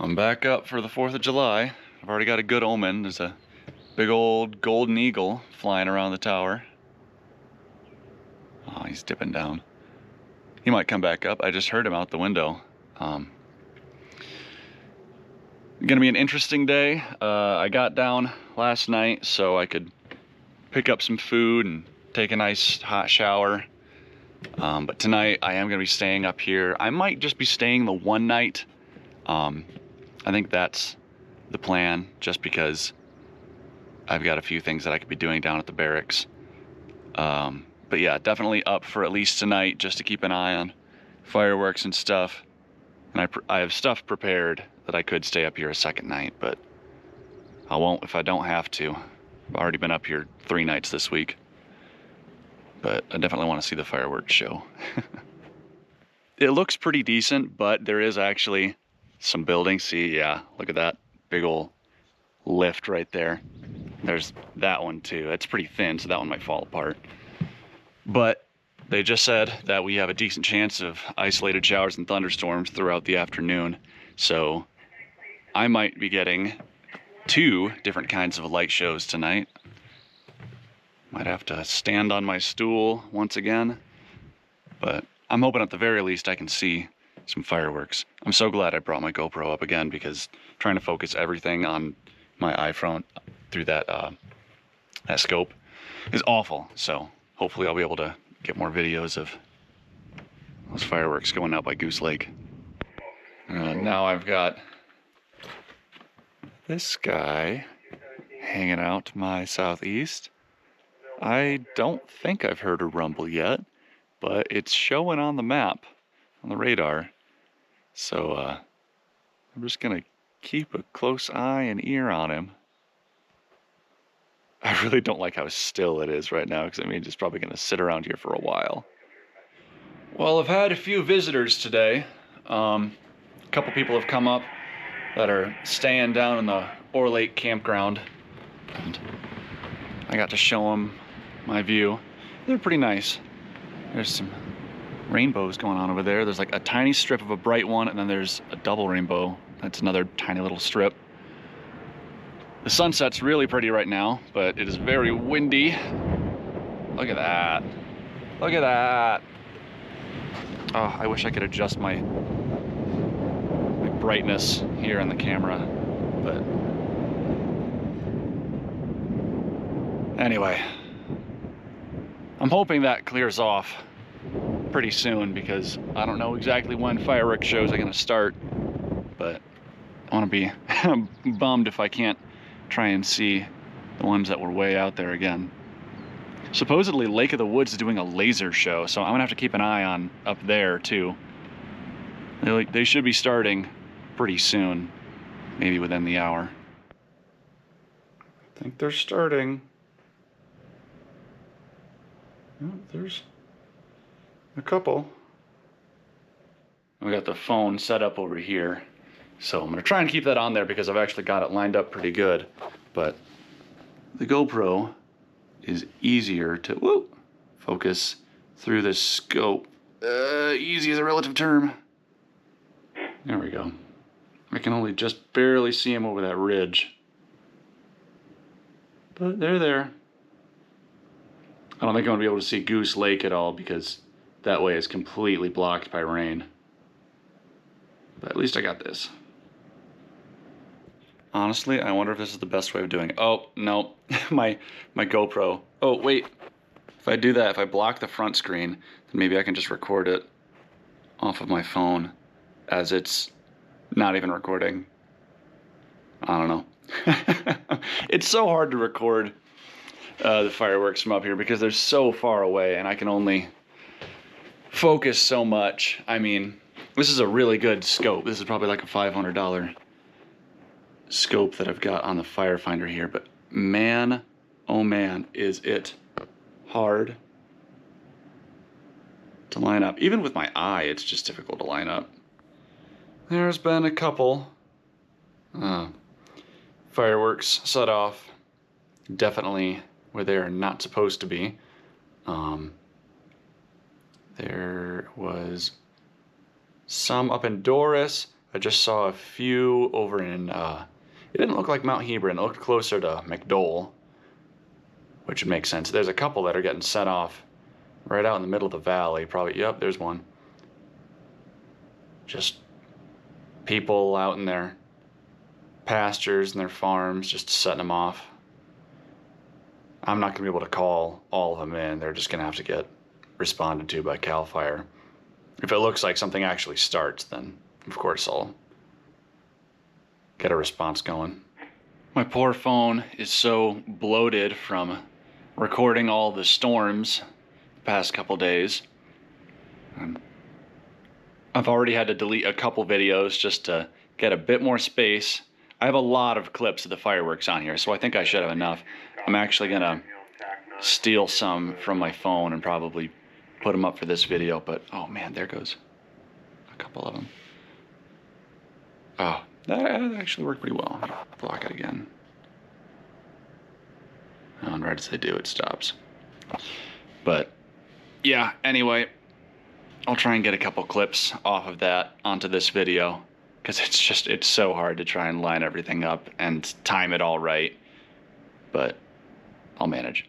I'm back up for the 4th of July. I've already got a good omen. There's a big old golden eagle flying around the tower. Oh, he's dipping down. He might come back up. I just heard him out the window. Gonna be an interesting day. I got down last night so I could pick up some food and take a nice hot shower. But tonight I am gonna be staying up here. I might just be staying the one night. I think that's the plan, just because I've got a few things that I could be doing down at the barracks. But yeah, definitely up for at least tonight, just to keep an eye on fireworks and stuff. And I have stuff prepared that I could stay up here a second night, but I won't if I don't have to. I've already been up here 3 nights this week. But I definitely want to see the fireworks show. It looks pretty decent, but there is actually some buildings. See, yeah, look at that big old lift right there. There's that one too. It's pretty thin, so that one might fall apart. But they just said that we have a decent chance of isolated showers and thunderstorms throughout the afternoon. So I might be getting 2 different kinds of light shows tonight. Might have to stand on my stool once again. But I'm hoping at the very least I can see some fireworks. I'm so glad I brought my GoPro up again, because trying to focus everything on my iPhone through that scope is awful. So hopefully I'll be able to get more videos of those fireworks going out by Goose Lake. Now I've got this guy hanging out to my southeast. I don't think I've heard a rumble yet, but it's showing on the map, on the radar. So I'm just gonna keep a close eye and ear on him. I really don't like how still it is right now, because I mean, it's probably gonna sit around here for a while. Well, I've had a few visitors today. A couple people have come up that are staying down in the Ore Lake campground, and I got to show them my view. They're pretty nice. There's some rainbows going on over there. There's like a tiny strip of a bright one, and then there's a double rainbow. That's another tiny little strip. The sunset's really pretty right now, but it is very windy. Look at that. Look at that. Oh, I wish I could adjust my brightness here on the camera, but anyway, I'm hoping that clears off pretty soon, because I don't know exactly when fireworks shows are going to start, but I want to be bummed if I can't try and see the ones that were way out there again. Supposedly Lake of the Woods is doing a laser show, so I'm gonna have to keep an eye on up there too. They should be starting pretty soon, maybe within the hour. I think they're starting. Oh, there's a couple. We got the phone set up over here, so I'm gonna try and keep that on there, because I've actually got it lined up pretty good. But the GoPro is easier to focus through this scope. Easy is a relative term. There we go. I can only just barely see them over that ridge, but they're there. I don't think I'm gonna be able to see Goose Lake at all, because that way is completely blocked by rain. But at least I got this. Honestly, I wonder if this is the best way of doing it. Oh, no, my GoPro. Oh, wait. If I do that, if I block the front screen, then maybe I can just record it off of my phone as it's not even recording. I don't know. It's so hard to record the fireworks from up here, because they're so far away and I can only focus so much. I mean, this is a really good scope. This is probably like a $500 scope that I've got on the Firefinder here, but man, oh man, is it hard to line up. Even with my eye, it's just difficult to line up. There's been a couple fireworks set off, definitely where they are not supposed to be. There was some up in Doris, I just saw a few over in, it didn't look like Mount Hebron. It looked closer to McDowell, which would make sense. There's a couple that are getting set off right out in the middle of the valley. Probably, yep, there's one. Just people out in their pastures and their farms, just setting them off. I'm not going to be able to call all of them in. They're just going to have to get responded to by CAL FIRE. If it looks like something actually starts, then of course I'll get a response going. My poor phone is so bloated from recording all the storms the past couple days. I've already had to delete a couple videos just to get a bit more space. I have a lot of clips of the fireworks on here, so I think I should have enough. I'm actually gonna steal some from my phone and probably put them up for this video, but oh man, there goes a couple of them. Oh, that actually worked pretty well. Block it again. Oh, and right as I do, it stops. But yeah, anyway, I'll try and get a couple clips off of that onto this video, because it's so hard to try and line everything up and time it all right, but I'll manage.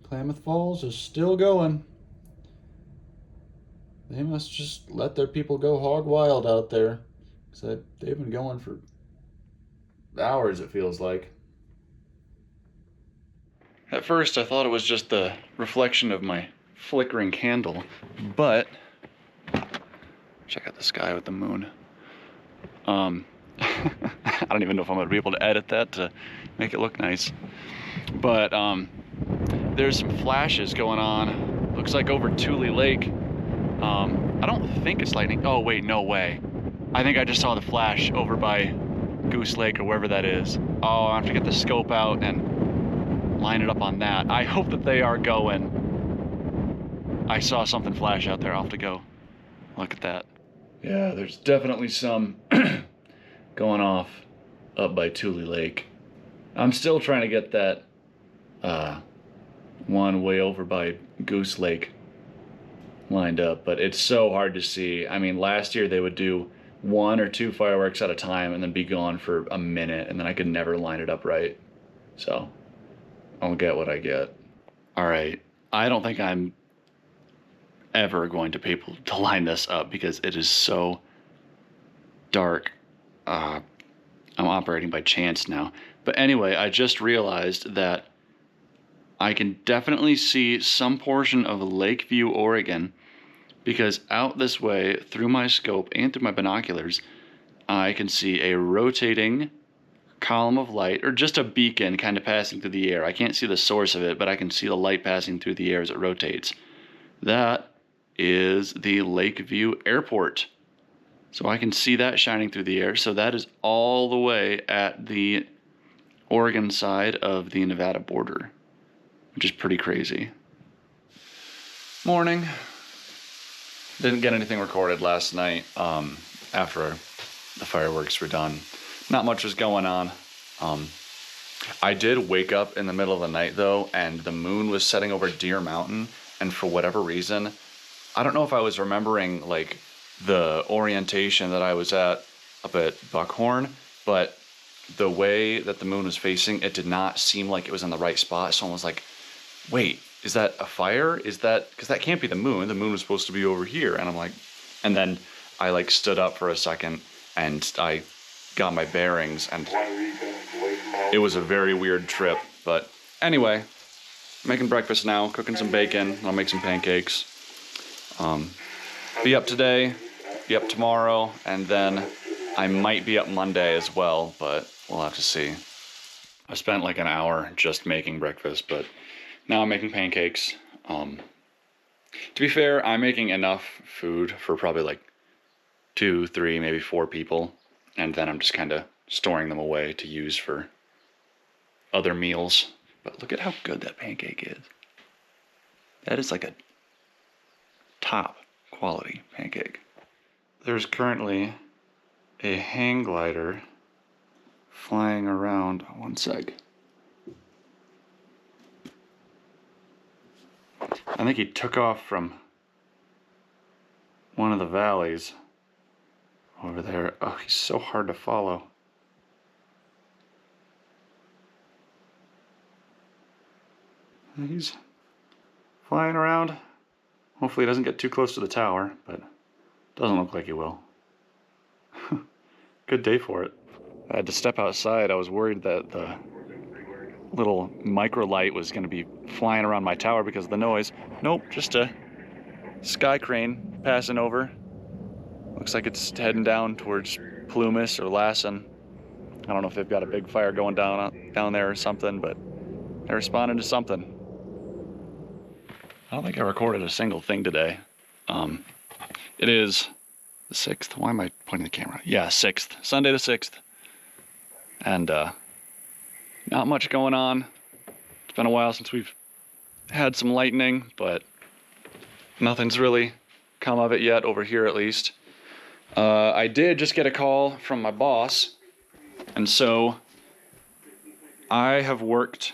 Klamath Falls is still going. They must just let their people go hog wild out there, because they've been going for hours, it feels like. At first I thought it was just the reflection of my flickering candle, but check out the sky with the moon. I don't even know if I'm going to be able to edit that to make it look nice, but there's some flashes going on. Looks like over Tule Lake. I don't think it's lightning. Oh wait, no way. I think I just saw the flash over by Goose Lake or wherever that is. Oh, I have to get the scope out and line it up on that. I hope that they are going. I saw something flash out there. I'll have to go look at that. Yeah, there's definitely some going off up by Tule Lake. I'm still trying to get that one way over by Goose Lake lined up, but it's so hard to see. I mean, last year they would do 1 or 2 fireworks at a time and then be gone for a minute, and then I could never line it up right. So I'll get what I get. All right, I don't think I'm ever going to be able to line this up because it is so dark. I'm operating by chance now. But anyway, I just realized that I can definitely see some portion of Lakeview, Oregon, because out this way, through my scope and through my binoculars, I can see a rotating column of light, or just a beacon kind of passing through the air. I can't see the source of it, but I can see the light passing through the air as it rotates. That is the Lakeview Airport. So I can see that shining through the air. So that is all the way at the Oregon side of the Nevada border, which is pretty crazy. Morning. Didn't get anything recorded last night after the fireworks were done. Not much was going on. I did wake up in the middle of the night though, and the moon was setting over Deer Mountain, and for whatever reason, I don't know if I was remembering like the orientation that I was at up at Buckhorn, but the way that the moon was facing, it did not seem like it was in the right spot. Someone was like, wait, is that a fire? Is that, because that can't be the moon. The moon was supposed to be over here. And I'm like, and then I like stood up for a second and I got my bearings, and it was a very weird trip. But anyway, making breakfast now, cooking some bacon. I'll make some pancakes. Be up today, be up tomorrow, and then I might be up Monday as well, but we'll have to see. I spent like an hour just making breakfast, but now I'm making pancakes. To be fair, I'm making enough food for probably like 2, 3, maybe 4 people, and then I'm just kind of storing them away to use for other meals. But look at how good that pancake is. That is like a top quality pancake. There's currently a hang glider flying around. One sec. I think he took off from one of the valleys over there. Oh, he's so hard to follow. He's flying around. Hopefully he doesn't get too close to the tower, but doesn't look like he will. Good day for it. I had to step outside. I was worried that the little micro light was going to be flying around my tower because of the noise. Nope, just a sky crane passing over. Looks like it's heading down towards Plumas or Lassen. I don't know if they've got a big fire going down there or something, but they're responding to something. I don't think I recorded a single thing today. It is the 6th. Why am I pointing the camera? Yeah, 6th. Sunday the 6th. And not much going on. It's been a while since we've had some lightning, but nothing's really come of it yet, over here at least. I did just get a call from my boss, and so I have worked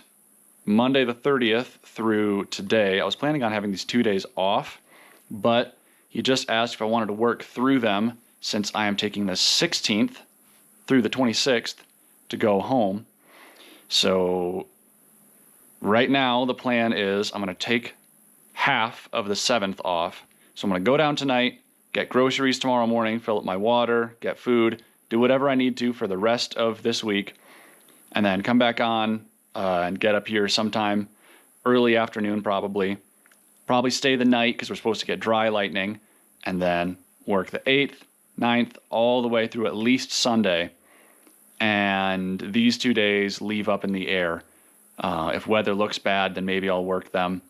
Monday the 30th through today. I was planning on having these 2 days off, but he just asked if I wanted to work through them since I am taking the 16th through the 26th to go home. So right now the plan is I'm going to take half of the 7th off. So I'm going to go down tonight, get groceries tomorrow morning, fill up my water, get food, do whatever I need to for the rest of this week, and then come back on and get up here sometime early afternoon probably. Probably stay the night because we're supposed to get dry lightning, and then work the 8th, 9th, all the way through at least Sunday. And these 2 days leave up in the air. If weather looks bad, then maybe I'll work them.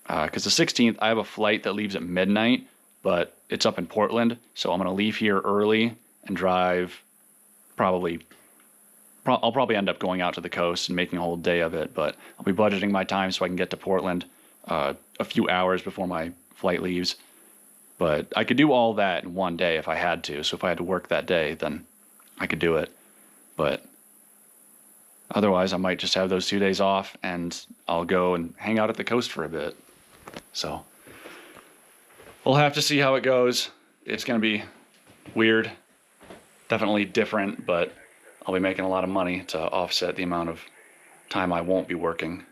Because the 16th, I have a flight that leaves at midnight, but it's up in Portland, so I'm going to leave here early and drive I'll probably end up going out to the coast and making a whole day of it, but I'll be budgeting my time so I can get to Portland a few hours before my flight leaves. But I could do all that in one day if I had to, so if I had to work that day, then I could do it. But otherwise, I might just have those 2 days off, and I'll go and hang out at the coast for a bit. So we'll have to see how it goes. It's going to be weird, definitely different, but I'll be making a lot of money to offset the amount of time I won't be working.